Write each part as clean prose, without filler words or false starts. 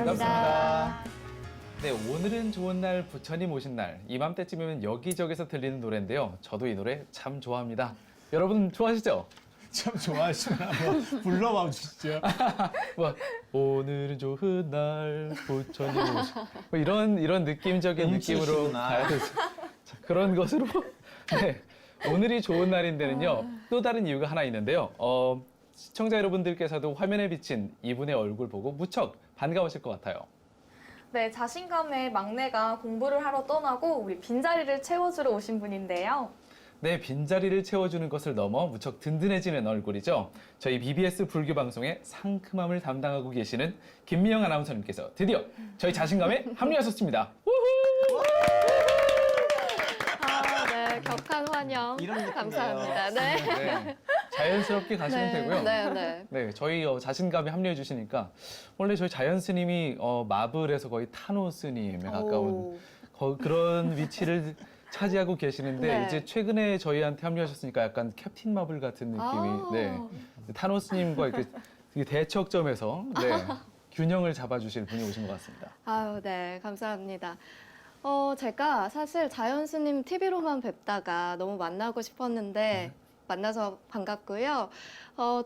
반갑습니다. 네, 오늘은 좋은 날, 부처님 오신 날. 이맘때쯤이면 여기저기서 들리는 노래인데요. 저도 이 노래 참 좋아합니다. 여러분 좋아하시죠? 참 좋아하시면 한번 불러봐 주시죠. 뭐, 오늘은 좋은 날, 부처님 오신 뭐 이런 느낌적인 느낌으로 가야 되죠. 자, 그런 것으로 네, 오늘이 좋은 날인데는요. 또 다른 이유가 하나 있는데요. 시청자 여러분들께서도 화면에 비친 이분의 얼굴 보고 무척 반가우실 것 같아요. 네, 자신감의 막내가 공부를 하러 떠나고 우리 빈자리를 채워주러 오신 분인데요. 네, 빈자리를 채워주는 것을 넘어 무척 든든해지는 얼굴이죠. 저희 BBS 불교 방송의 상큼함을 담당하고 계시는 김미영 아나운서님께서 드디어 저희 자신감에 합류하셨습니다. 네, 격한 환영 이런 느낌이에요. 감사합니다. 네. 네, 자연스럽게 가시면 되고요. 네. 네, 저희 자신감에 합류해 주시니까 원래 저희 자연 스님이 마블에서 거의 타노 스님에 가까운 그런 위치를 차지하고 계시는데 네. 이제 최근에 저희한테 합류하셨으니까 약간 캡틴 마블 같은 느낌이 네, 타노 스님과 이렇게 대척점에서 네, 균형을 잡아주실 분이 오신 것 같습니다. 아유, 네, 감사합니다. 제가 사실 자연 스님 TV로만 뵙다가 너무 만나고 싶었는데 만나서 반갑고요.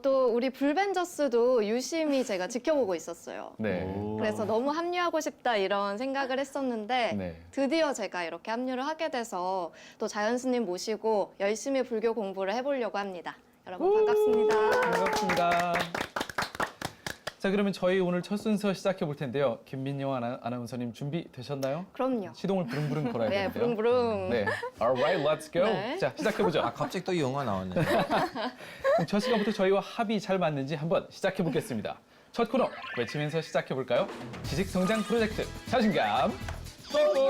또 우리 불벤저스도 유심히 제가 지켜보고 있었어요. 네. 그래서 너무 합류하고 싶다 이런 생각을 했었는데 네. 드디어 제가 이렇게 합류를 하게 돼서 또 자연 스님 모시고 열심히 불교 공부를 해보려고 합니다. 여러분 반갑습니다. 반갑습니다. 자, 그러면 저희 오늘 첫 순서 시작해 볼 텐데요. 김민영 아나운서님 준비되셨나요? 그럼요. 시동을 부릉부릉 걸어야 네, 되는데요. 부릉부릉. 네. Alright, let's go. 네. 자, 시작해보죠. 갑자기 또 영화 나왔네. 그럼 첫 시간부터 저희와 합이 잘 맞는지 한번 시작해 보겠습니다. 첫 코너 외치면서 시작해 볼까요? 지식성장 프로젝트 자신감 뿜뿜.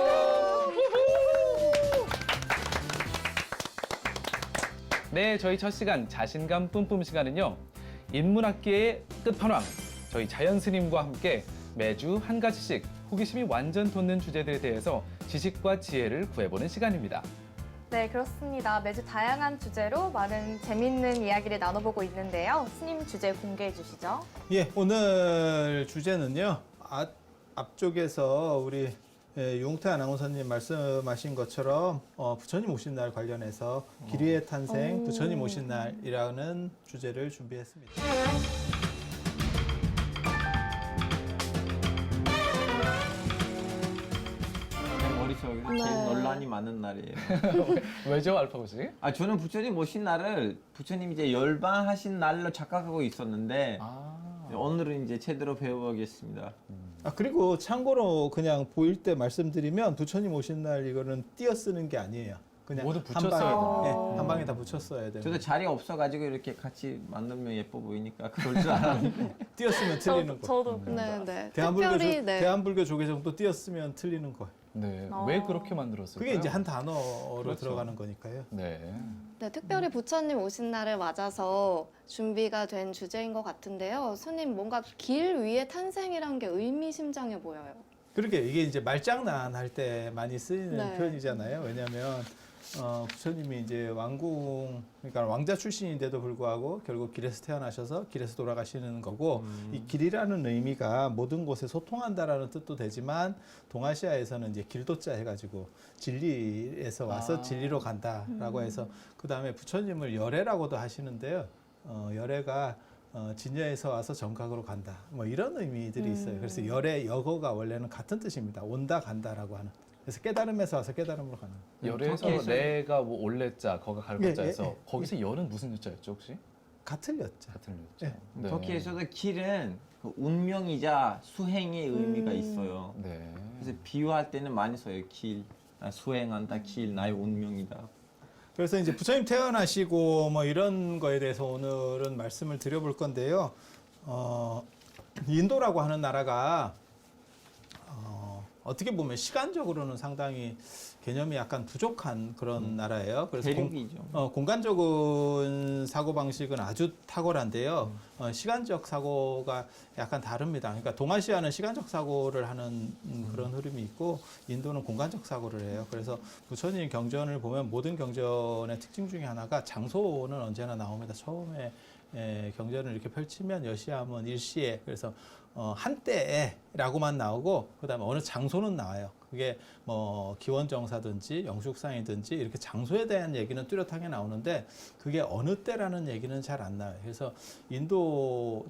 네, 저희 첫 시간 자신감 뿜뿜 시간은요. 인문학계의 끝판왕 저희 자연 스님과 함께 매주 한 가지씩 호기심이 완전 돋는 주제들에 대해서 지식과 지혜를 구해보는 시간입니다. 네, 그렇습니다. 매주 다양한 주제로 많은 재밌는 이야기를 나눠보고 있는데요. 스님 주제 공개해 주시죠. 예, 오늘 주제는요. 앞쪽에서 우리 용태 아나운서님 말씀하신 것처럼 부처님 오신 날 관련해서 기류의 탄생, 부처님 오신 날이라는 주제를 준비했습니다. 머릿속에 제일 논란이 많은 날이에요. 왜죠, 알파고씨? 저는 부처님 오신 날을 부처님 이제 열반하신 날로 착각하고 있었는데 오늘은 이제 제대로 배워보겠습니다. 그리고 참고로 그냥 보일 때 말씀드리면 부처님 오신 날 이거는 띄어쓰는 게 아니에요. 그냥 모두 한 붙였어야 방에, 돼요. 한 방에 다 붙였어야 돼요. 저도 자리 없어가지고 이렇게 같이 만들면 예뻐 보이니까 그럴 줄 알았는데 띄었으면 틀리는 거. 저도 네. 대한불교, 특별히 네. 대한불교 조계종도 띄었으면 틀리는 거예요. 네, 왜 그렇게 만들었을까요? 그게 이제 한 단어로 그렇죠. 들어가는 거니까요. 네. 네, 특별히 부처님 오신 날을 맞아서 준비가 된 주제인 것 같은데요. 스님 뭔가 길 위에 탄생이란 게 의미심장해 보여요. 그렇게 이게 이제 말장난 할 때 많이 쓰이는 네. 표현이잖아요. 왜냐하면 부처님이 이제 왕궁, 그러니까 왕자 출신인데도 불구하고 결국 길에서 태어나셔서 길에서 돌아가시는 거고, 이 길이라는 의미가 모든 곳에 소통한다라는 뜻도 되지만 동아시아에서는 이제 길도자 해가지고 진리에서 와서 진리로 간다라고 해서 그 다음에 부처님을 열애라고도 하시는데요. 열애가 진여에서 와서 정각으로 간다. 뭐 이런 의미들이 있어요. 그래서 열애, 여거가 원래는 같은 뜻입니다. 온다, 간다라고 하는. 그래서 깨달음에서 와서 깨달음으로 가는. 열에서 터키에서- 레가 뭐 올레자, 거가 갈고자에서 예. 거기서 열은 무슨 유자였죠, 혹시? 같은 여자. 같은 유자. 예. 터키에서도 길은 그 운명이자 수행의 의미가 있어요. 네. 그래서 비유할 때는 많이 써요. 길, 수행한다, 길, 나의 운명이다. 그래서 이제 부처님 태어나시고 뭐 이런 거에 대해서 오늘은 말씀을 드려볼 건데요. 인도라고 하는 나라가 어떻게 보면 시간적으로는 상당히 개념이 약간 부족한 그런 나라예요. 그래서 대륙이죠. 공간적인 사고 방식은 아주 탁월한데요. 시간적 사고가 약간 다릅니다. 그러니까 동아시아는 시간적 사고를 하는 그런 흐름이 있고 인도는 공간적 사고를 해요. 그래서 부처님 경전을 보면 모든 경전의 특징 중에 하나가 장소는 언제나 나옵니다. 처음에 경전을 이렇게 펼치면 여시함은 일시에 그래서 한때라고만 나오고 그다음에 어느 장소는 나와요. 그게 뭐 기원정사든지 영축상이든지 이렇게 장소에 대한 얘기는 뚜렷하게 나오는데 그게 어느 때라는 얘기는 잘 안 나와요. 그래서 인도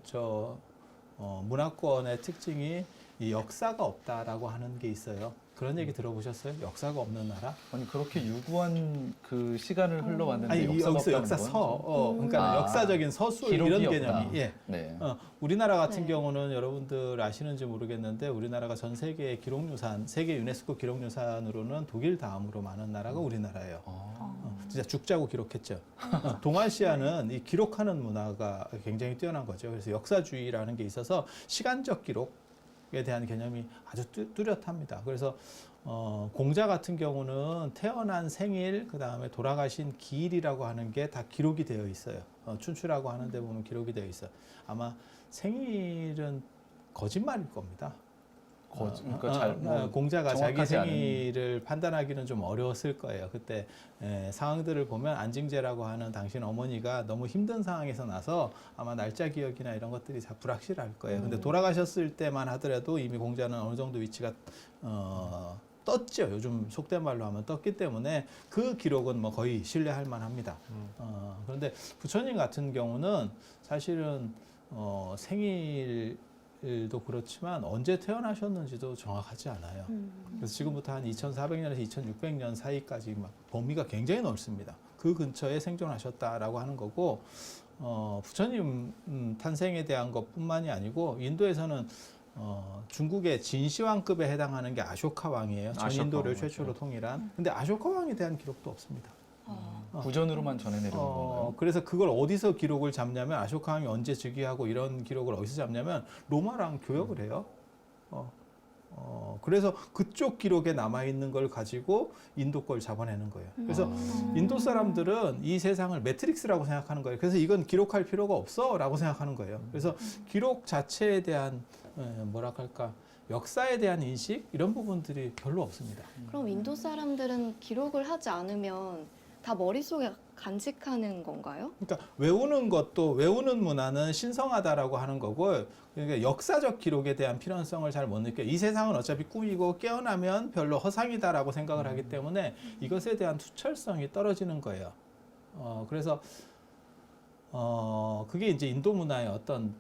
문화권의 특징이 이 역사가 없다라고 하는 게 있어요. 그런 얘기 들어보셨어요? 역사가 없는 나라? 아니 그렇게 유구한 그 시간을 흘러왔는데 아니 역사가 여기서 없다는 역사서, 건? 그러니까 아, 역사적인 서술 이런 기록이 개념이. 없다. 예. 네. 우리나라 같은 네. 경우는 여러분들 아시는지 모르겠는데 우리나라가 전 세계의 기록유산, 세계 유네스코 기록유산으로는 독일 다음으로 많은 나라가 우리나라예요. 진짜 죽자고 기록했죠. 동아시아는 이 기록하는 문화가 굉장히 뛰어난 거죠. 그래서 역사주의라는 게 있어서 시간적 기록에 대한 개념이 아주 뚜렷합니다. 그래서 공자 같은 경우는 태어난 생일, 그 다음에 돌아가신 기일이라고 하는 게 다 기록이 되어 있어요. 춘추라고 하는데 보면 기록이 되어 있어요. 아마 생일은 거짓말일 겁니다. 그러니까 공자가 자기 정확하지 않은- 생일을 판단하기는 좀 어려웠을 거예요. 그때 상황들을 보면 안징제라고 하는 당신 어머니가 너무 힘든 상황에서 나서 아마 날짜 기억이나 이런 것들이 다 불확실할 거예요. 근데 돌아가셨을 때만 하더라도 이미 공자는 어느 정도 위치가 떴죠. 요즘 속된 말로 하면 떴기 때문에 그 기록은 뭐 거의 신뢰할 만합니다. 그런데 부처님 같은 경우는 사실은 생일도 그렇지만 언제 태어나셨는지도 정확하지 않아요. 그래서 지금부터 한 2400년에서 2600년 사이까지 막 범위가 굉장히 넓습니다. 그 근처에 생존하셨다라고 하는 거고 부처님 탄생에 대한 것뿐만이 아니고 인도에서는 중국의 진시황급에 해당하는 게 아쇼카 왕이에요. 전인도를 아쇼카 왕, 최초로 통일한. 근데 아쇼카 왕에 대한 기록도 없습니다. 구전으로만 전해 내려온 건가요? 그래서 그걸 어디서 기록을 잡냐면 아쇼카 왕이 언제 즉위하고 이런 기록을 어디서 잡냐면 로마랑 교역을 해요. 그래서 그쪽 기록에 남아 있는 걸 가지고 인도 걸 잡아내는 거예요. 그래서 인도 사람들은 이 세상을 매트릭스라고 생각하는 거예요. 그래서 이건 기록할 필요가 없어라고 생각하는 거예요. 그래서 기록 자체에 대한 뭐랄까 역사에 대한 인식 이런 부분들이 별로 없습니다. 그럼 인도 사람들은 기록을 하지 않으면 다 머릿속에 간직하는 건가요? 그러니까 외우는 문화는 신성하다라고 하는 거고 그러니까 역사적 기록에 대한 필연성을 잘 못 느껴요. 이 세상은 어차피 꿈이고 깨어나면 별로 허상이다라고 생각을 하기 때문에 이것에 대한 투철성이 떨어지는 거예요. 그래서 그게 이제 인도 문화의 어떤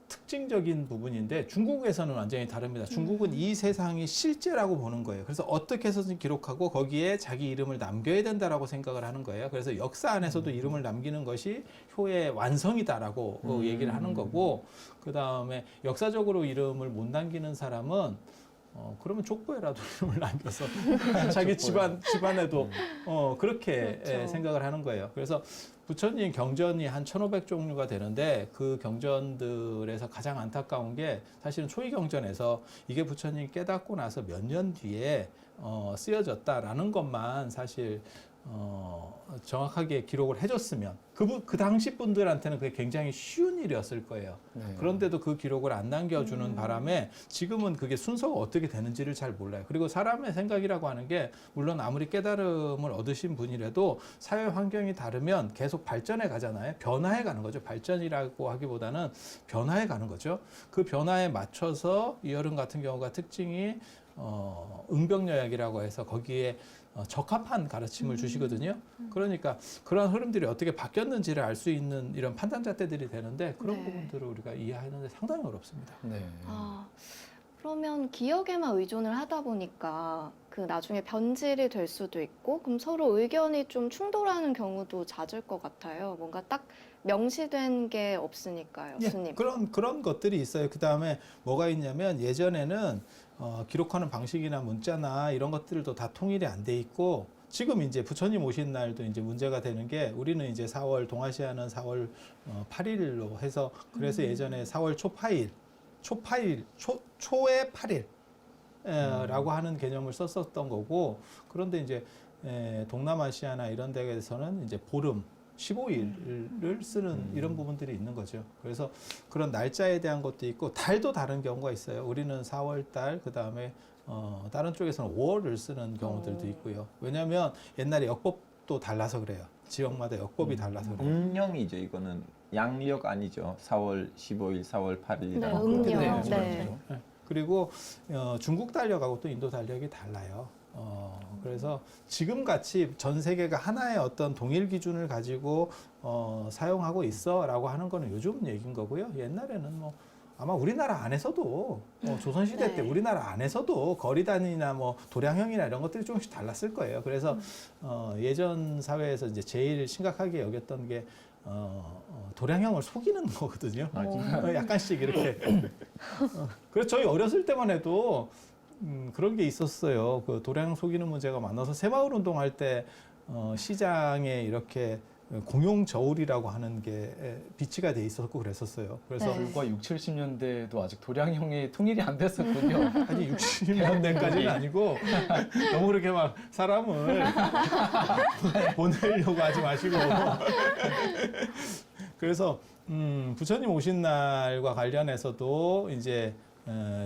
특징적인 부분인데 중국에서는 완전히 다릅니다. 중국은 이 세상이 실제라고 보는 거예요. 그래서 어떻게 해서든 기록하고 거기에 자기 이름을 남겨야 된다라고 생각을 하는 거예요. 그래서 역사 안에서도 이름을 남기는 것이 효의 완성이다라고 얘기를 하는 거고 그 다음에 역사적으로 이름을 못 남기는 사람은 그러면 족보에라도 이름을 남겨서 자기 집안에도 그렇게 그렇죠. 생각을 하는 거예요. 그래서 부처님 경전이 한 1500종류가 되는데 그 경전들에서 가장 안타까운 게 사실은 초이 경전에서 이게 부처님 깨닫고 나서 몇 년 뒤에 쓰여졌다라는 것만 사실 정확하게 기록을 해줬으면 그 당시 분들한테는 그게 굉장히 쉬운 일이었을 거예요. 네. 그런데도 그 기록을 안 남겨주는 바람에 지금은 그게 순서가 어떻게 되는지를 잘 몰라요. 그리고 사람의 생각이라고 하는 게 물론 아무리 깨달음을 얻으신 분이라도 사회 환경이 다르면 계속 발전해 가잖아요. 변화해 가는 거죠. 발전이라고 하기보다는 변화해 가는 거죠. 그 변화에 맞춰서 이어른 같은 경우가 특징이 응병여약이라고 해서 거기에 적합한 가르침을 주시거든요. 그러니까 그런 흐름들이 어떻게 바뀌었는지를 알 수 있는 이런 판단잣대들이 되는데 그런 네. 부분들을 우리가 이해하는데 상당히 어렵습니다. 네. 그러면 기억에만 의존을 하다 보니까 그 나중에 변질이 될 수도 있고 그럼 서로 의견이 좀 충돌하는 경우도 잦을 것 같아요. 뭔가 딱 명시된 게 없으니까요, 예, 스님. 그런 것들이 있어요. 그 다음에 뭐가 있냐면 예전에는 기록하는 방식이나 문자나 이런 것들도 다 통일이 안 돼 있고 지금 이제 부처님 오신 날도 이제 문제가 되는 게 우리는 이제 4월 동아시아는 4월 8일로 해서 그래서 예전에 4월 초의 8일 라고 하는 개념을 썼었던 거고 그런데 이제 동남아시아나 이런 데에서는 이제 보름 15일을 쓰는 이런 부분들이 있는 거죠. 그래서 그런 날짜에 대한 것도 있고 달도 다른 경우가 있어요. 우리는 4월 달, 그 다음에 다른 쪽에서는 5월을 쓰는 경우들도 있고요. 왜냐하면 옛날에 역법도 달라서 그래요. 지역마다 역법이 달라서 그래요. 음령이죠. 이거는 양력 아니죠. 4월 15일, 4월 8일이라고. 네, 그러죠. 음력. 네, 네. 네. 그리고 중국 달력하고 또 인도 달력이 달라요. 그래서 지금 같이 전 세계가 하나의 어떤 동일 기준을 가지고 사용하고 있어라고 하는 거는 요즘 얘기인 거고요. 옛날에는 뭐 아마 우리나라 안에서도 조선시대 때 네. 우리나라 안에서도 거리 단위나 뭐 도량형이나 이런 것들이 조금씩 달랐을 거예요. 그래서 예전 사회에서 이제 제일 심각하게 여겼던 게 도량형을 속이는 거거든요. 약간씩 이렇게. 그래서 저희 어렸을 때만 해도 그런 게 있었어요. 그 도량 속이는 문제가 많아서 새마을 운동할 때 시장에 이렇게 공용 저울이라고 하는 게 비치가 돼 있었고 그랬었어요. 그래서 네. 불과 6, 70년대에도 아직 도량형이 통일이 안 됐었군요. 아니 60년대까지는 아니고 너무 그렇게 막 사람을 보내려고 하지 마시고 그래서 부처님 오신 날과 관련해서도 이제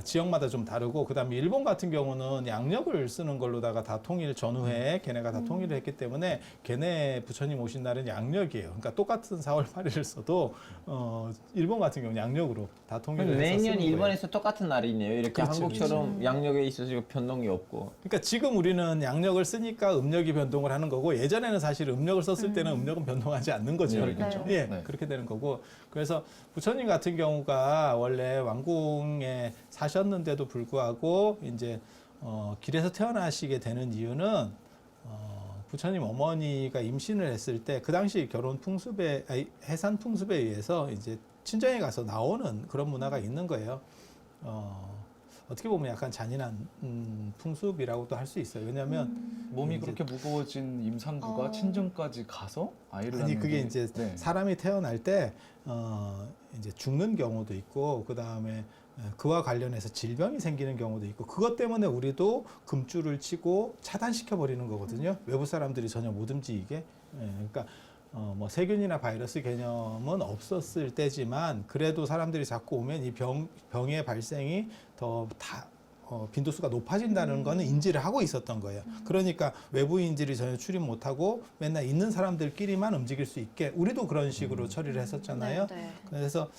지역마다 좀 다르고 그다음에 일본 같은 경우는 양력을 쓰는 걸로다가 다 통일 전후에 걔네가 다 통일을 했기 때문에 걔네 부처님 오신 날은 양력이에요. 그러니까 똑같은 4월 8일을 써도 일본 같은 경우는 양력으로 다 통일을 해서 매년 쓰는 거예요. 일본에서 똑같은 날이네요. 이렇게 그렇지, 한국처럼 양력에 있어서 변동이 없고. 그러니까 지금 우리는 양력을 쓰니까 음력이 변동을 하는 거고 예전에는 사실 음력을 썼을 때는 음력은 변동하지 않는 거죠. 네, 그렇죠. 예, 네. 그렇게 되는 거고 그래서 부처님 같은 경우가 원래 왕궁에 사셨는데도 불구하고 이제 길에서 태어나시게 되는 이유는 부처님 어머니가 임신을 했을 때 그 당시 결혼 풍습에 해산 풍습에 의해서 이제 친정에 가서 나오는 그런 문화가 있는 거예요. 어떻게 보면 약간 잔인한 풍습이라고도 할 수 있어요. 왜냐하면 몸이 이제- 그렇게 무거워진 임산부가 친정까지 가서 아이를 아니 낳는 그게 게- 이제 네. 사람이 태어날 때 이제 죽는 경우도 있고 그 다음에 그와 관련해서 질병이 생기는 경우도 있고 그것 때문에 우리도 금줄을 치고 차단시켜 버리는 거거든요. 외부 사람들이 전혀 못 움직이게. 예, 그러니까 뭐 세균이나 바이러스 개념은 없었을 때지만 그래도 사람들이 자꾸 오면 이 병의 발생이 빈도수가 높아진다는 거는 인지를 하고 있었던 거예요. 그러니까 외부인들이 전혀 출입 못하고 맨날 있는 사람들끼리만 움직일 수 있게 우리도 그런 식으로 처리를 했었잖아요. 네. 그래서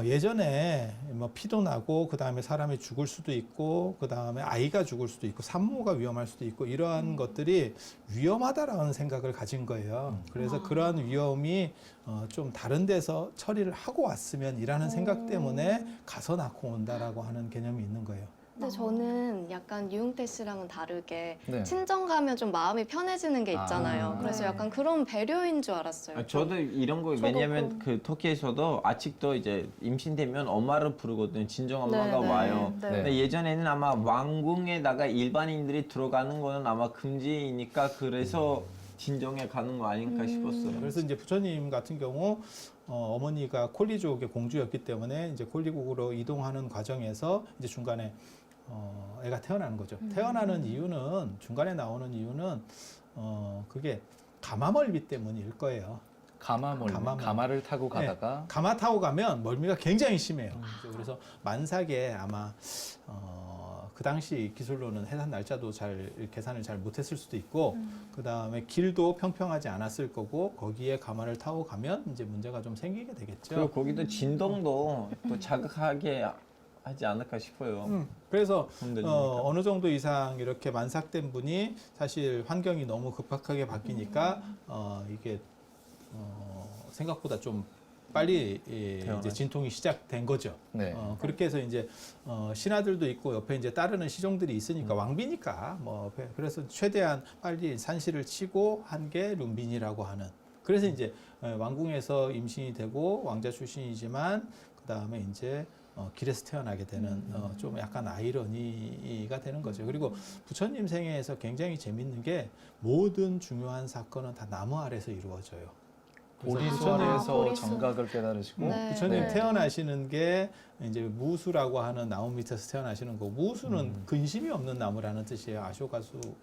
예전에 뭐 피도 나고 그 다음에 사람이 죽을 수도 있고 그 다음에 아이가 죽을 수도 있고 산모가 위험할 수도 있고 이러한 것들이 위험하다라는 생각을 가진 거예요. 그래서 그러한 위험이 좀 다른 데서 처리를 하고 왔으면이라는 생각 때문에 가서 낳고 온다라고 하는 개념이 있는 거예요. 근데 저는 약간 유흥태 씨랑은 다르게 네. 친정 가면 좀 마음이 편해지는 게 있잖아요. 아. 그래서 네. 약간 그런 배려인 줄 알았어요. 저도 이런 거 저도 왜냐면 그 터키에서도 아직도 이제 임신되면 엄마를 부르거든요. 친정 엄마가 네, 네. 와요. 네. 근데 예전에는 아마 왕궁에다가 일반인들이 들어가는 거는 아마 금지니까 그래서 진정에 가는 거 아닌가 싶었어요. 그래서 이제 부처님 같은 경우 어머니가 콜리족의 공주였기 때문에 이제 콜리국으로 이동하는 과정에서 이제 중간에 애가 태어나는 거죠. 태어나는 이유는 중간에 나오는 이유는 그게 가마멀미 때문일 거예요. 가마멀미, 가마멀미. 가마를 타고 가다가 가마 타고 가면 멀미가 굉장히 심해요. 그래서 만삭에 아마 그 당시 기술로는 해산 날짜도 잘 계산을 잘 못했을 수도 있고 그 다음에 길도 평평하지 않았을 거고 거기에 가마를 타고 가면 이제 문제가 좀 생기게 되겠죠. 그리고 거기도 진동도 또 자극하게 하지 않을까 싶어요. 그래서 흔들리니까. 어느 정도 이상 이렇게 만삭된 분이 사실 환경이 너무 급박하게 바뀌니까 이게 생각보다 좀 빨리 이제 태어나죠. 진통이 시작된 거죠. 네. 그렇게 해서 이제 신하들도 있고 옆에 이제 따르는 시종들이 있으니까 왕비니까 뭐 그래서 최대한 빨리 산시를 치고 한 게 룸빈이라고 하는. 그래서 이제 왕궁에서 임신이 되고 왕자 출신이지만 그 다음에 이제 길에서 태어나게 되는 좀 약간 아이러니가 되는 거죠. 그리고 부처님 생애에서 굉장히 재밌는 게 모든 중요한 사건은 다 나무 아래서 이루어져요. 그래서 보리수 아, 아래에서 보리수. 정각을 깨달으시고 네. 부처님 네. 태어나시는 게 이제 무수라고 하는 나무 밑에서 태어나시는 거고 무수는 근심이 없는 나무라는 뜻이에요.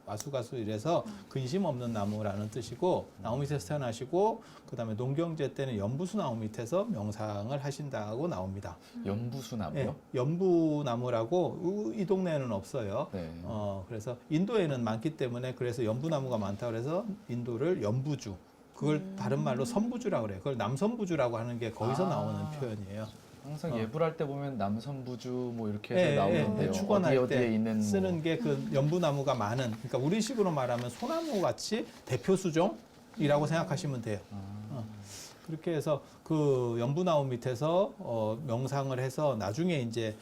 아수가수 이래서 근심 없는 나무라는 뜻이고 나무 밑에서 태어나시고 그다음에 농경제 때는 연부수 나무 밑에서 명상을 하신다고 나옵니다. 연부수나무요. 예, 연부나무라고 이 동네에는 없어요. 네. 그래서 인도에는 많기 때문에 그래서 연부나무가 많다 그래서 인도를 연부주 그걸 다른 말로 선부주라고 그래요. 그걸 남선부주라고 하는 게 거기서 나오는 표현이에요. 항상 예불할 때 보면 남선부주 뭐 이렇게 해서 예, 나오는데요. 축원할 어디에 때 있는 쓰는 뭐. 게 그 연부나무가 많은, 그러니까 우리식으로 말하면 소나무 같이 대표 수종이라고 생각하시면 돼요. 그렇게 해서 그 연부나무 밑에서 명상을 해서 나중에 이제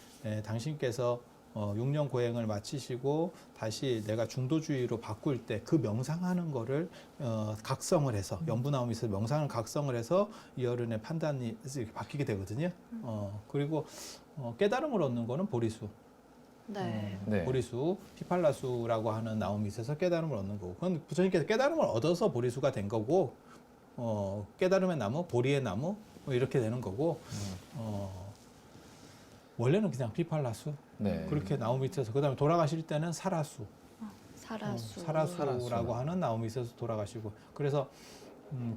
당신께서 6년 고행을 마치시고 다시 내가 중도주의로 바꿀 때 그 명상하는 거를 각성을 해서 연부나무 밑에서 명상을 각성을 해서 이어른의 판단이 이렇게 바뀌게 되거든요. 그리고 깨달음을 얻는 거는 보리수. 네. 네. 보리수, 피팔라수라고 하는 나무 밑에서 깨달음을 얻는 거고, 그건 부처님께서 깨달음을 얻어서 보리수가 된 거고, 깨달음의 나무, 보리의 나무 뭐 이렇게 되는 거고, 원래는 그냥 피팔라수 네. 그렇게 나무 밑에서, 그다음에 돌아가실 때는 사라수, 사라수. 사라수라고 하는 나무 밑에서 돌아가시고, 그래서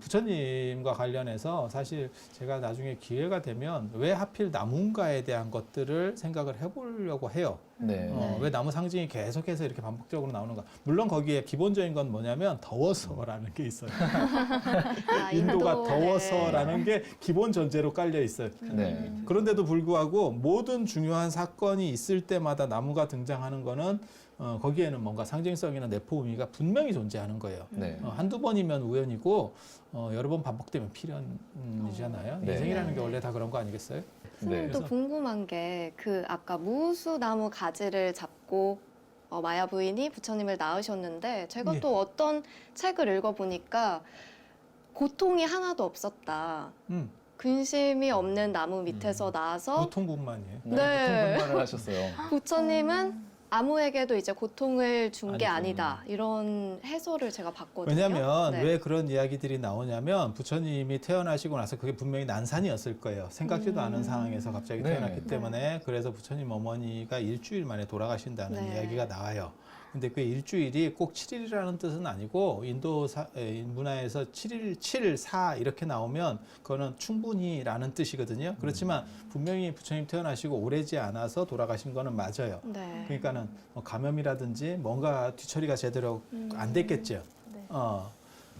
부처님과 관련해서 사실 제가 나중에 기회가 되면 왜 하필 나무인가에 대한 것들을 생각을 해보려고 해요. 네. 왜 나무 상징이 계속해서 이렇게 반복적으로 나오는가? 물론 거기에 기본적인 건 뭐냐면 더워서라는 게 있어요. 아, 인도가 인도, 더워서라는 게 기본 전제로 깔려 있어요. 네. 그런데도 불구하고 모든 중요한 사건이 있을 때마다 나무가 등장하는 거는 거기에는 뭔가 상징성이나 내포 의미가 분명히 존재하는 거예요. 네. 한두 번이면 우연이고 여러 번 반복되면 필연이잖아요. 네. 인생이라는 게 네. 원래 다 그런 거 아니겠어요? 선생님 또 그래서- 궁금한 게 그 아까 무수나무 가지를 잡고 마야 부인이 부처님을 낳으셨는데 제가 예. 또 어떤 책을 읽어보니까 고통이 하나도 없었다. 음, 근심이 없는 나무 밑에서 나서 고통뿐만이에요. 네. 고통분만을 하셨어요. 부처님은 아무에게도 이제 고통을 준 게 아니죠. 아니다. 이런 해설을 제가 봤거든요. 왜냐하면 네. 왜 그런 이야기들이 나오냐면 부처님이 태어나시고 나서 그게 분명히 난산이었을 거예요. 생각지도 않은 상황에서 갑자기 네. 태어났기 때문에, 그래서 부처님 어머니가 일주일 만에 돌아가신다는 네. 이야기가 나와요. 근데 그 일주일이 꼭 7일이라는 뜻은 아니고 인도 문화에서 7일, 7, 4 이렇게 나오면 그거는 충분히라는 뜻이거든요. 그렇지만 분명히 부처님 태어나시고 오래지 않아서 돌아가신 거는 맞아요. 네. 그러니까는 감염이라든지 뭔가 뒤처리가 제대로 안 됐겠죠. 네.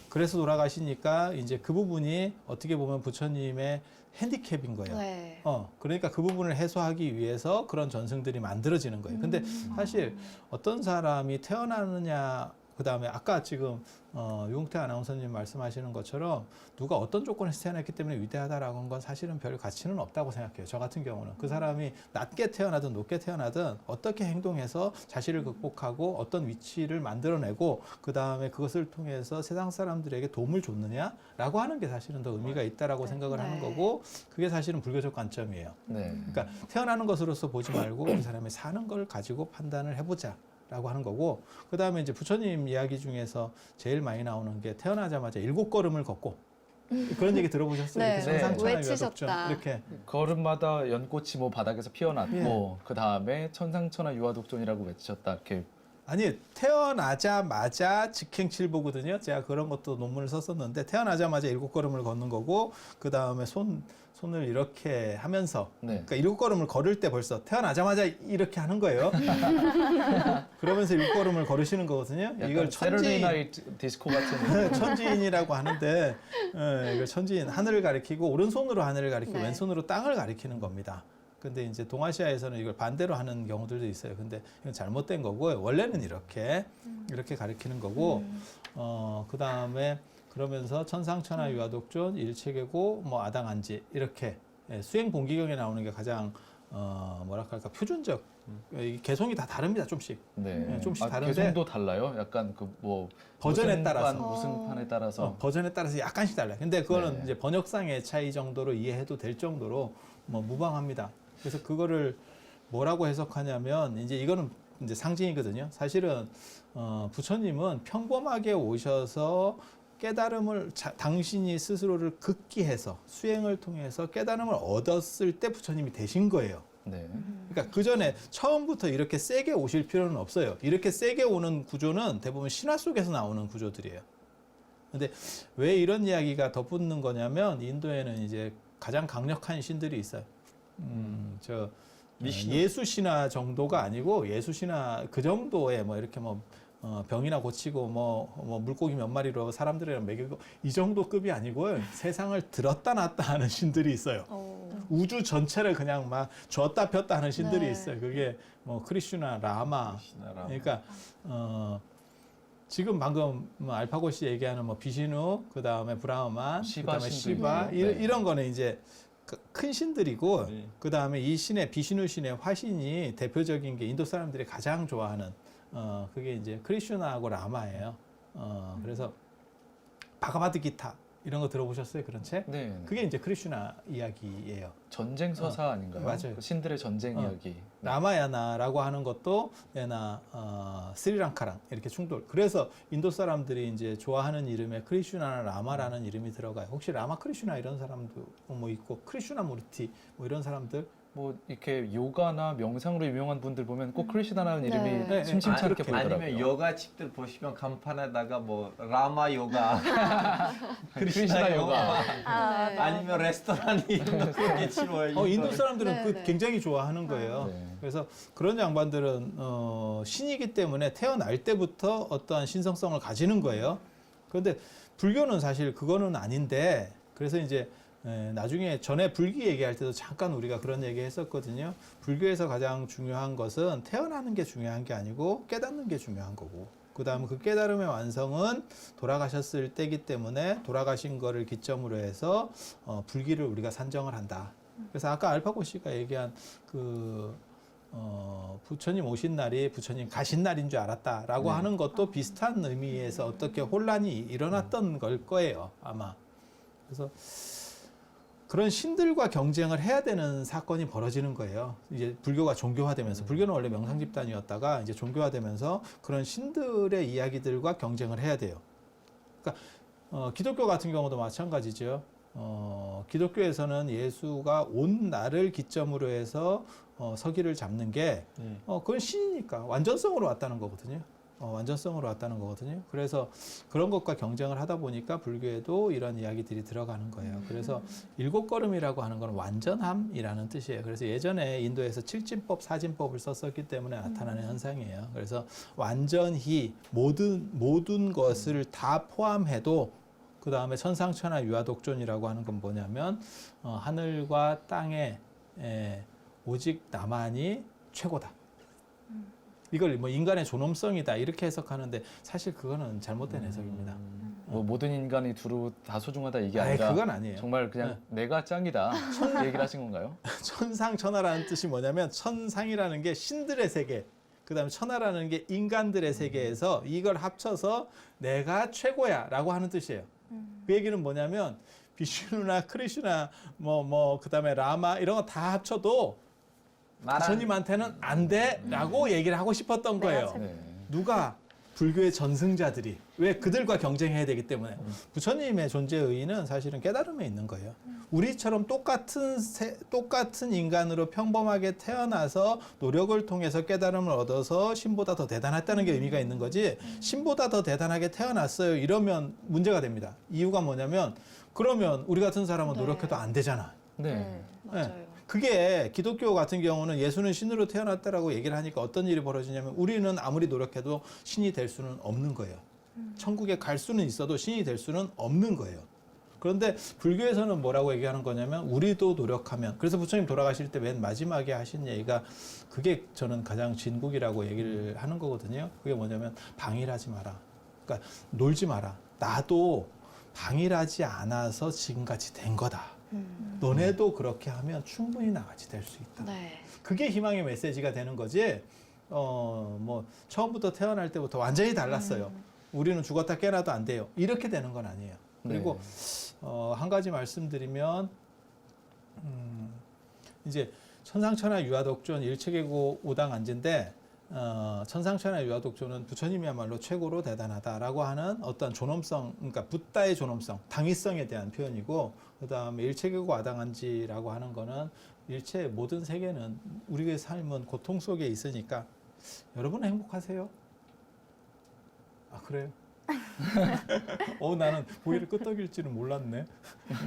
그래서 돌아가시니까 이제 그 부분이 어떻게 보면 부처님의 핸디캡인 거예요. 네. 그러니까 그 부분을 해소하기 위해서 그런 전승들이 만들어지는 거예요. 근데 사실 어떤 사람이 태어나느냐, 그 다음에 아까 지금 유홍태 아나운서님 말씀하시는 것처럼 누가 어떤 조건에서 태어났기 때문에 위대하다라고 하는 건 사실은 별 가치는 없다고 생각해요. 저 같은 경우는 그 사람이 낮게 태어나든 높게 태어나든 어떻게 행동해서 자신을 극복하고 어떤 위치를 만들어내고 그 다음에 그것을 통해서 세상 사람들에게 도움을 줬느냐라고 하는 게 사실은 더 의미가 있다라고 생각을 하는 네. 거고, 그게 사실은 불교적 관점이에요. 네. 그러니까 태어나는 것으로서 보지 말고 그 사람이 사는 걸 가지고 판단을 해보자. 라고 하는 거고, 그 다음에 이제 부처님 이야기 중에서 제일 많이 나오는 게 태어나자마자 7걸음을 걷고, 그런 얘기 들어보셨어요? 네. 이렇게 천상천하 외치셨다. 유화독전 이렇게. 걸음마다 연꽃이 뭐 바닥에서 피어났고 예. 그 다음에 천상천하 유화독존이라고 외치셨다. 이렇게 아니, 태어나자마자 직행칠보거든요. 제가 그런 것도 논문을 썼었는데, 태어나자마자 7걸음을 걷는 거고, 그 다음에 손을 이렇게 하면서, 네. 그러니까 7걸음을 걸을 때 벌써 태어나자마자 이렇게 하는 거예요. 그러면서 7걸음을 걸으시는 거거든요. 약간 이걸 세러리 나이트 디스코 같은 천지인이라고 하는데, 이걸 천지인, 하늘을 가리키고 오른손으로 하늘을 가리키고 네. 왼손으로 땅을 가리키는 겁니다. 근데 이제 동아시아에서는 이걸 반대로 하는 경우들도 있어요. 근데 이건 잘못된 거고, 원래는 이렇게 가리키는 거고, 그 다음에 그러면서 천상천하 유화독존 일체계고 뭐 아당한지 이렇게 수행 본기경에 나오는 게 가장 뭐랄까 표준적, 이 개성이 다 다릅니다. 좀씩. 네. 좀씩 다른데 개성도 달라요. 약간 그 뭐 버전에 따라서. 무슨 판에 따라서 버전에 따라서 약간씩 달라요. 근데 그거는 네. 이제 번역상의 차이 정도로 이해해도 될 정도로 뭐 무방합니다. 그래서 그거를 뭐라고 해석하냐면, 이제 이거는 이제 상징이거든요. 사실은 부처님은 평범하게 오셔서 깨달음을 당신이 스스로를 극기해서 수행을 통해서 깨달음을 얻었을 때 부처님이 되신 거예요. 네. 그러니까 그 전에 처음부터 이렇게 세게 오실 필요는 없어요. 이렇게 세게 오는 구조는 대부분 신화 속에서 나오는 구조들이에요. 근데 왜 이런 이야기가 덧붙는 거냐면, 인도에는 이제 가장 강력한 신들이 있어요. 예수 신화 정도가 아니고 예수 신화 그 정도의 뭐 이렇게 뭐 병이나 고치고 뭐 물고기 몇 마리로 사람들이랑 먹이고 이 정도 급이 아니고 세상을 들었다 놨다 하는 신들이 있어요. 우주 전체를 그냥 막 줬다 폈다 하는 신들이 네. 있어요. 그게 뭐 크리슈나, 라마. 신나라. 그러니까 지금 방금 뭐 알파고시 얘기하는 뭐 비시누, 그 다음에 브라흐만, 시바 그다음에 신도 시바 있고. 네. 이런 거는 이제 큰 신들이고 네. 그 다음에 이 신의 비시누 신의 화신이 대표적인 게 인도 사람들이 가장 좋아하는 그게 이제 크리슈나하고 라마예요. 그래서 바가바드 기타 이런 거 들어보셨어요? 그런 책? 네. 그게 이제 크리슈나 이야기예요. 전쟁 서사 아닌가요? 맞아요. 그 신들의 전쟁 이야기. 라마야나라고 하는 것도 얘나 스리랑카랑 이렇게 충돌. 그래서 인도 사람들이 이제 좋아하는 이름에 크리슈나나 라마라는 이름이 들어가요. 혹시 라마 크리슈나 이런 사람도 뭐 있고 크리슈나 무르티 뭐 이런 사람들 뭐 이렇게 요가나 명상으로 유명한 분들 보면 꼭 크리시나라는 이름이 네. 네, 심심치 않게 그렇게 보이더라고요. 아니면 요가 집들 보시면 간판에다가 뭐 라마 요가, 크리시나 요가. 아, 네. 아니면 레스토랑이 이런 거 크게 치워요. 인도 사람들은 네, 그 네. 굉장히 좋아하는 거예요. 네. 그래서 그런 양반들은 신이기 때문에 태어날 때부터 어떠한 신성성을 가지는 거예요. 그런데 불교는 사실 그거는 아닌데 그래서 이제 나중에 전에 불기 얘기할 때도 잠깐 우리가 그런 얘기 했었거든요. 불교에서 가장 중요한 것은 태어나는 게 중요한 게 아니고 깨닫는 게 중요한 거고 그 다음에 그 깨달음의 완성은 돌아가셨을 때이기 때문에 돌아가신 거를 기점으로 해서 불기를 우리가 산정을 한다. 그래서 아까 알파고 씨가 얘기한 부처님 오신 날이 부처님 가신 날인 줄 알았다라고 하는 것도 비슷한 의미에서 어떻게 혼란이 일어났던 걸 거예요, 아마. 그래서 그런 신들과 경쟁을 해야 되는 사건이 벌어지는 거예요. 이제 불교가 종교화되면서 불교는 원래 명상 집단이었다가 이제 종교화되면서 그런 신들의 이야기들과 경쟁을 해야 돼요. 그러니까 기독교 같은 경우도 마찬가지죠. 기독교에서는 예수가 온 날을 기점으로 해서 서기를 잡는 게 그건 신이니까 완전성으로 왔다는 거거든요. 완전성으로 왔다는 거거든요. 그래서 그런 것과 경쟁을 하다 보니까 불교에도 이런 이야기들이 들어가는 거예요. 그래서 일곱 걸음이라고 하는 건 완전함이라는 뜻이에요. 그래서 예전에 인도에서 칠진법, 사진법을 썼었기 때문에 나타나는 현상이에요. 그래서 완전히 모든 것을 다 포함해도 그 다음에 천상천하 유아독존이라고 하는 건 뭐냐면 하늘과 땅에 오직 나만이 최고다. 이걸 뭐 인간의 존엄성이다 이렇게 해석하는데 사실 그거는 잘못된 해석입니다. 뭐 모든 인간이 두루 다 소중하다 이게 아니, 아니라 그건 아니에요. 정말 그냥 내가 짱이다 이 얘기를 하신 건가요? 천상천하라는 뜻이 뭐냐면 천상이라는 게 신들의 세계, 그다음에 천하라는 게 인간들의 세계에서 이걸 합쳐서 내가 최고야라고 하는 뜻이에요. 그 얘기는 뭐냐면 비슈누나 크리슈나 그다음에 라마 이런 거 다 합쳐도 부처님한테는 안 돼라고 얘기를 하고 싶었던 거예요. 네. 누가? 불교의 전승자들이. 왜? 그들과 경쟁해야 되기 때문에. 부처님의 존재 의의는 사실은 깨달음에 있는 거예요. 우리처럼 똑같은 인간으로 평범하게 태어나서 노력을 통해서 깨달음을 얻어서 신보다 더 대단했다는 게 의미가 있는 거지, 신보다 더 대단하게 태어났어요 이러면 문제가 됩니다. 이유가 뭐냐면 그러면 우리 같은 사람은 네. 노력해도 안 되잖아. 네. 맞아요. 그게 기독교 같은 경우는 예수는 신으로 태어났다라고 얘기를 하니까 어떤 일이 벌어지냐면 우리는 아무리 노력해도 신이 될 수는 없는 거예요. 천국에 갈 수는 있어도 신이 될 수는 없는 거예요. 그런데 불교에서는 뭐라고 얘기하는 거냐면 우리도 노력하면, 그래서 부처님 돌아가실 때 맨 마지막에 하신 얘기가 그게 저는 가장 진국이라고 얘기를 하는 거거든요. 그게 뭐냐면 방일하지 마라. 그러니까 놀지 마라. 나도 방일하지 않아서 지금같이 된 거다. 너네도 그렇게 하면 충분히 나같이 될 수 있다. 네. 그게 희망의 메시지가 되는 거지. 처음부터 태어날 때부터 완전히 달랐어요. 우리는 죽었다 깨나도 안 돼요. 이렇게 되는 건 아니에요. 그리고 한 가지 말씀드리면 이제 천상천하 유아독존 일체계고 오당안지인데 천상천하 유아독존은 부처님이야말로 최고로 대단하다라고 하는 어떤 존엄성, 그러니까 붓다의 존엄성, 당위성에 대한 표현이고, 그 다음에 일체계고 아당안지라고 하는 거는 일체 모든 세계는 우리의 삶은 고통 속에 있으니까 여러분은 행복하세요? 아 그래요? 나는 고개를 끄덕일지는 몰랐네.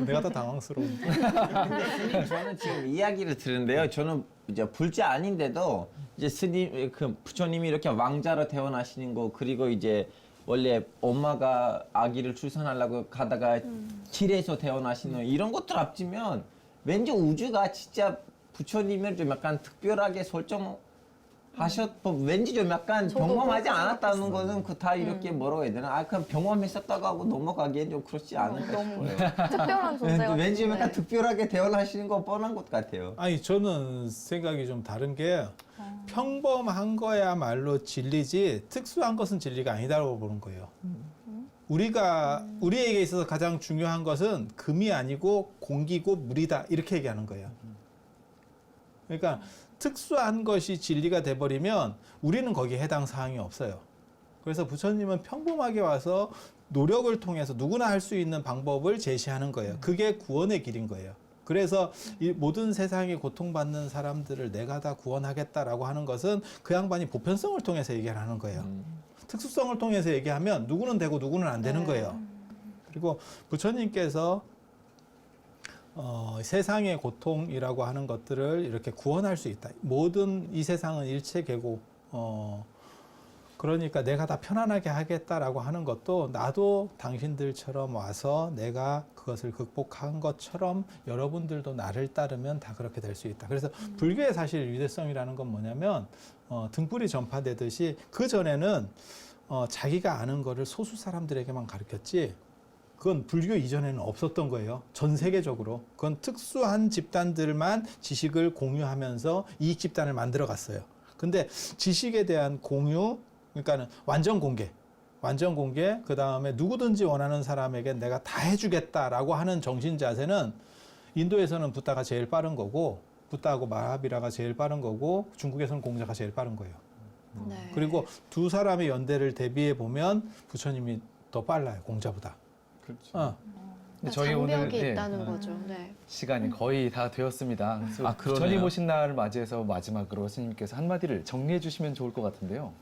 내가 더 당황스러운데. 근데 저는 지금 이야기를 들은데요. 저는 이제 불자 아닌데도 이제 스님 그 부처님이 이렇게 왕자로 태어나시는 거 그리고 이제 원래 엄마가 아기를 출산하려고 가다가 길에서 태어나시는 이런 것들 합치면 왠지 우주가 진짜 부처님을 좀 약간 특별하게 왠지 좀 약간 저도 경험하지 그렇게 않았다는 거는 그 다 이렇게 뭐라고 해야 되나? 그냥 경험했었다고 하고 넘어가기엔 좀 그렇지 않을까 너무 싶어요. 특별한 존재가 왠지 좀 약간 때문에. 특별하게 태어나시는 거 뻔한 것 같아요. 아니 저는 생각이 좀 다른 게 평범한 거야말로 진리지 특수한 것은 진리가 아니다라고 보는 거예요. 우리에게 있어서 가장 중요한 것은 금이 아니고 공기고 물이다 이렇게 얘기하는 거예요. 그러니까 특수한 것이 진리가 돼버리면 우리는 거기에 해당 사항이 없어요. 그래서 부처님은 평범하게 와서 노력을 통해서 누구나 할 수 있는 방법을 제시하는 거예요. 그게 구원의 길인 거예요. 그래서 이 모든 세상에 고통받는 사람들을 내가 다 구원하겠다라고 하는 것은 그 양반이 보편성을 통해서 얘기를 하는 거예요. 특수성을 통해서 얘기하면 누구는 되고 누구는 안 되는 거예요. 그리고 부처님께서 세상의 고통이라고 하는 것들을 이렇게 구원할 수 있다. 모든 이 세상은 일체 계고 그러니까 내가 다 편안하게 하겠다라고 하는 것도 나도 당신들처럼 와서 내가 그것을 극복한 것처럼 여러분들도 나를 따르면 다 그렇게 될 수 있다. 그래서 불교의 사실 유대성이라는 건 뭐냐면 등불이 전파되듯이 그 전에는 자기가 아는 거를 소수 사람들에게만 가르쳤지 그건 불교 이전에는 없었던 거예요. 전 세계적으로. 그건 특수한 집단들만 지식을 공유하면서 이익 집단을 만들어 갔어요. 근데 지식에 대한 공유, 그러니까는 완전 공개, 그 다음에 누구든지 원하는 사람에게 내가 다 해주겠다라고 하는 정신 자세는 인도에서는 붓다가 제일 빠른 거고, 붓다하고 마하비라가 제일 빠른 거고, 중국에서는 공자가 제일 빠른 거예요. 네. 그리고 두 사람의 연대를 대비해 보면 부처님이 더 빨라요, 공자보다. 그렇죠. 근데 저희 오늘 장벽이 네, 있다는 거죠. 네. 시간이 거의 다 되었습니다. 그래서 그러네요. 부처님 오신 날을 맞이해서 마지막으로 스님께서 한마디를 정리해 주시면 좋을 것 같은데요.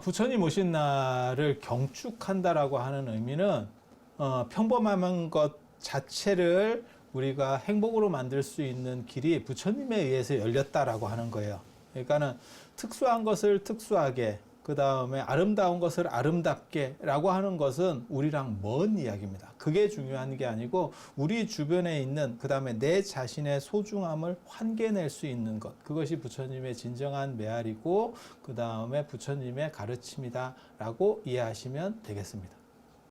부처님 오신 날을 경축한다라고 하는 의미는 평범한 것 자체를 우리가 행복으로 만들 수 있는 길이 부처님에 의해서 열렸다라고 하는 거예요. 그러니까는 특수한 것을 특수하게, 그 다음에 아름다운 것을 아름답게라고 하는 것은 우리랑 먼 이야기입니다. 그게 중요한 게 아니고 우리 주변에 있는, 그 다음에 내 자신의 소중함을 환기해낼 수 있는 것, 그것이 부처님의 진정한 메아리고 그 다음에 부처님의 가르침이다라고 이해하시면 되겠습니다.